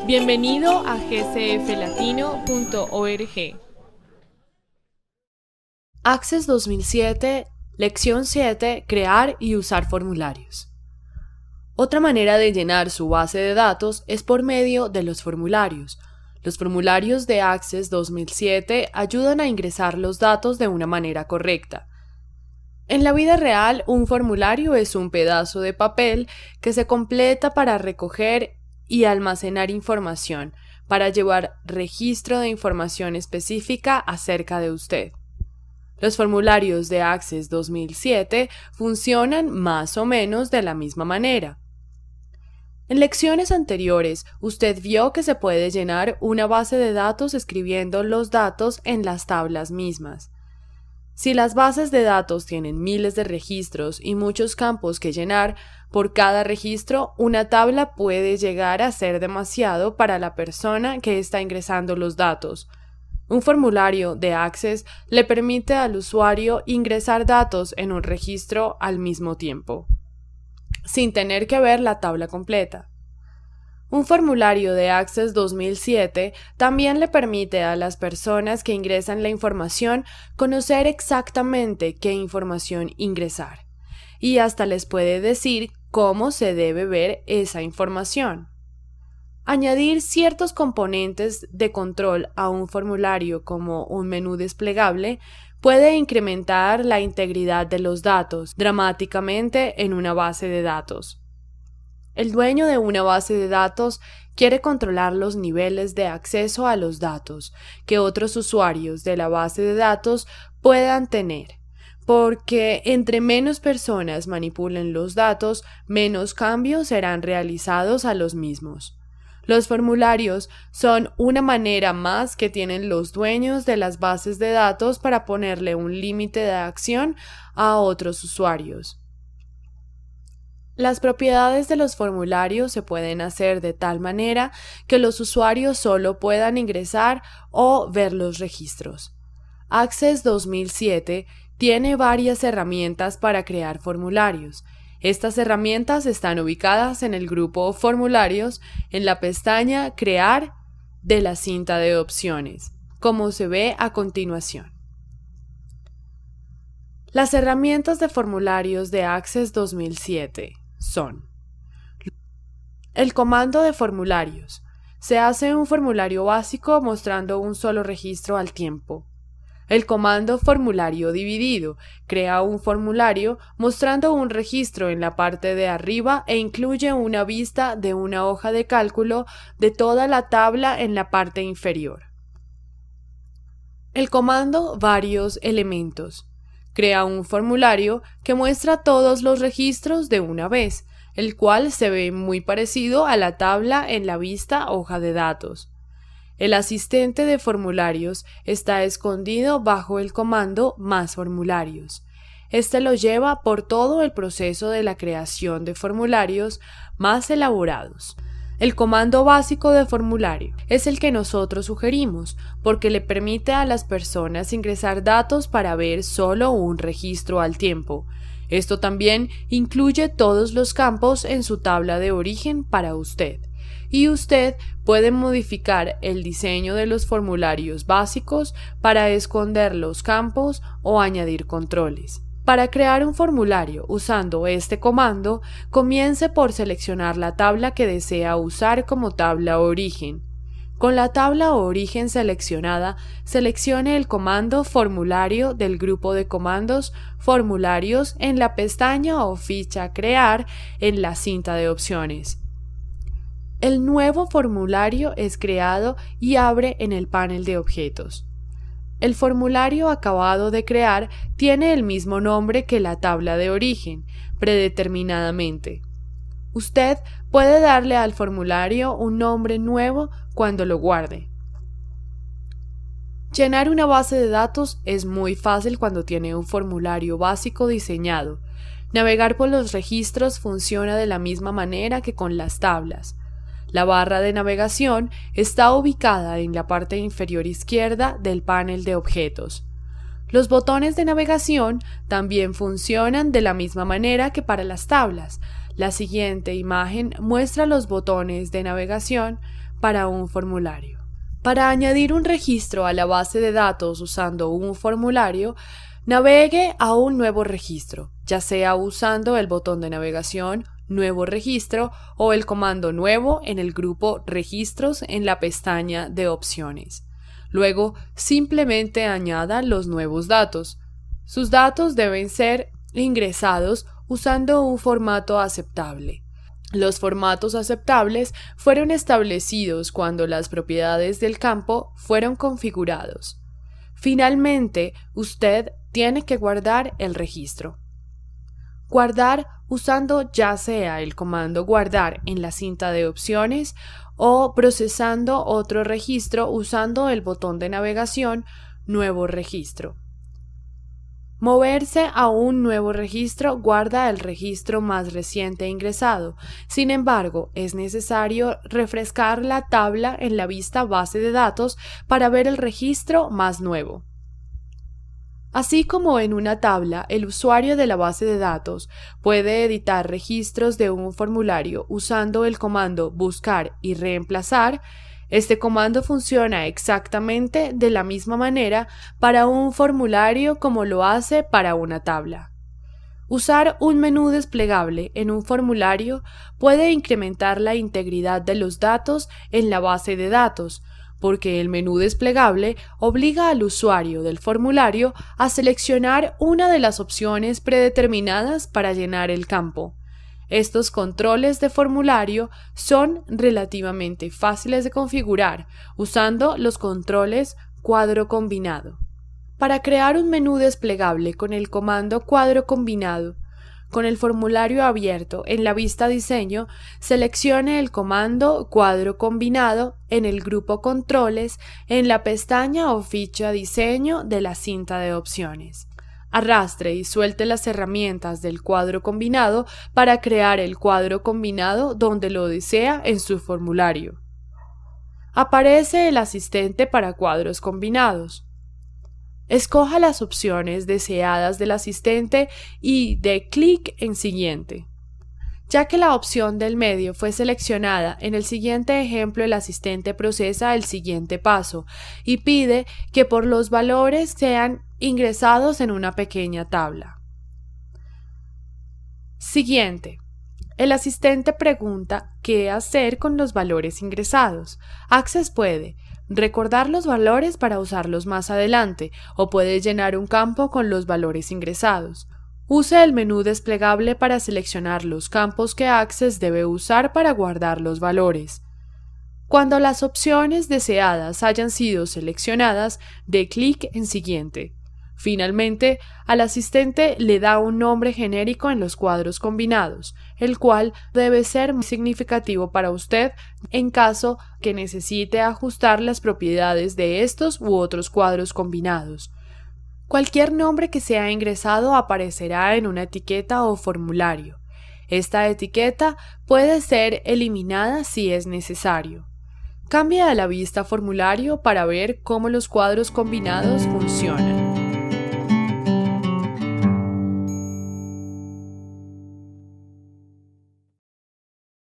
Bienvenido a gcflatino.org. Access 2007, Lección 7, Crear y usar formularios. Otra manera de llenar su base de datos es por medio de los formularios. Los formularios de Access 2007 ayudan a ingresar los datos de una manera correcta. En la vida real, un formulario es un pedazo de papel que se completa para recoger y almacenar información, para llevar registro de información específica acerca de usted. Los formularios de Access 2007 funcionan más o menos de la misma manera. En lecciones anteriores, usted vio que se puede llenar una base de datos escribiendo los datos en las tablas mismas. Si las bases de datos tienen miles de registros y muchos campos que llenar, por cada registro, una tabla puede llegar a ser demasiado para la persona que está ingresando los datos. Un formulario de Access le permite al usuario ingresar datos en un registro al mismo tiempo, sin tener que ver la tabla completa. Un formulario de Access 2007 también le permite a las personas que ingresan la información conocer exactamente qué información ingresar, y hasta les puede decir cómo se debe ver esa información. Añadir ciertos componentes de control a un formulario como un menú desplegable puede incrementar la integridad de los datos dramáticamente en una base de datos. El dueño de una base de datos quiere controlar los niveles de acceso a los datos que otros usuarios de la base de datos puedan tener, porque entre menos personas manipulen los datos, menos cambios serán realizados a los mismos. Los formularios son una manera más que tienen los dueños de las bases de datos para ponerle un límite de acción a otros usuarios. Las propiedades de los formularios se pueden hacer de tal manera que los usuarios solo puedan ingresar o ver los registros. Access 2007 tiene varias herramientas para crear formularios. Estas herramientas están ubicadas en el grupo Formularios en la pestaña Crear de la cinta de opciones, como se ve a continuación. Las herramientas de formularios de Access 2007 son: el comando de formularios. Se hace un formulario básico mostrando un solo registro al tiempo. El comando formulario dividido crea un formulario mostrando un registro en la parte de arriba e incluye una vista de una hoja de cálculo de toda la tabla en la parte inferior. El comando varios elementos crea un formulario que muestra todos los registros de una vez, el cual se ve muy parecido a la tabla en la vista hoja de datos. El asistente de formularios está escondido bajo el comando más formularios. Este lo lleva por todo el proceso de la creación de formularios más elaborados. El comando básico de formulario es el que nosotros sugerimos porque le permite a las personas ingresar datos para ver solo un registro al tiempo. Esto también incluye todos los campos en su tabla de origen para usted. Y usted puede modificar el diseño de los formularios básicos para esconder los campos o añadir controles. Para crear un formulario usando este comando, comience por seleccionar la tabla que desea usar como tabla origen. Con la tabla origen seleccionada, seleccione el comando formulario del grupo de comandos formularios en la pestaña o ficha Crear en la cinta de opciones. El nuevo formulario es creado y abre en el panel de objetos. El formulario acabado de crear tiene el mismo nombre que la tabla de origen, predeterminadamente. Usted puede darle al formulario un nombre nuevo cuando lo guarde. Llenar una base de datos es muy fácil cuando tiene un formulario básico diseñado. Navegar por los registros funciona de la misma manera que con las tablas. La barra de navegación está ubicada en la parte inferior izquierda del panel de objetos. Los botones de navegación también funcionan de la misma manera que para las tablas. La siguiente imagen muestra los botones de navegación para un formulario. Para añadir un registro a la base de datos usando un formulario, navegue a un nuevo registro, ya sea usando el botón de navegación Nuevo registro o el comando Nuevo en el grupo Registros en la pestaña de Opciones. Luego, simplemente añada los nuevos datos. Sus datos deben ser ingresados usando un formato aceptable. Los formatos aceptables fueron establecidos cuando las propiedades del campo fueron configurados. Finalmente, usted tiene que guardar el registro. Guardar usando ya sea el comando guardar en la cinta de opciones o procesando otro registro usando el botón de navegación Nuevo registro. Moverse a un nuevo registro guarda el registro más reciente ingresado. Sin embargo, es necesario refrescar la tabla en la vista base de datos para ver el registro más nuevo. Así como en una tabla, el usuario de la base de datos puede editar registros de un formulario usando el comando buscar y reemplazar. Este comando funciona exactamente de la misma manera para un formulario como lo hace para una tabla. Usar un menú desplegable en un formulario puede incrementar la integridad de los datos en la base de datos, porque el menú desplegable obliga al usuario del formulario a seleccionar una de las opciones predeterminadas para llenar el campo. Estos controles de formulario son relativamente fáciles de configurar usando los controles cuadro combinado. Para crear un menú desplegable con el comando cuadro combinado, con el formulario abierto en la vista Diseño, seleccione el comando cuadro combinado en el grupo Controles en la pestaña o ficha Diseño de la cinta de opciones. Arrastre y suelte las herramientas del cuadro combinado para crear el cuadro combinado donde lo desea en su formulario. Aparece el asistente para cuadros combinados. Escoja las opciones deseadas del asistente y dé clic en Siguiente. Ya que la opción del medio fue seleccionada, en el siguiente ejemplo el asistente procesa el siguiente paso y pide que por los valores sean ingresados en una pequeña tabla. Siguiente. El asistente pregunta qué hacer con los valores ingresados. Access puede recordar los valores para usarlos más adelante o puede llenar un campo con los valores ingresados. Use el menú desplegable para seleccionar los campos que Access debe usar para guardar los valores. Cuando las opciones deseadas hayan sido seleccionadas, dé clic en Siguiente. Finalmente, al asistente le da un nombre genérico en los cuadros combinados, el cual debe ser muy significativo para usted en caso que necesite ajustar las propiedades de estos u otros cuadros combinados. Cualquier nombre que sea ingresado aparecerá en una etiqueta o formulario. Esta etiqueta puede ser eliminada si es necesario. Cambie a la vista formulario para ver cómo los cuadros combinados funcionan.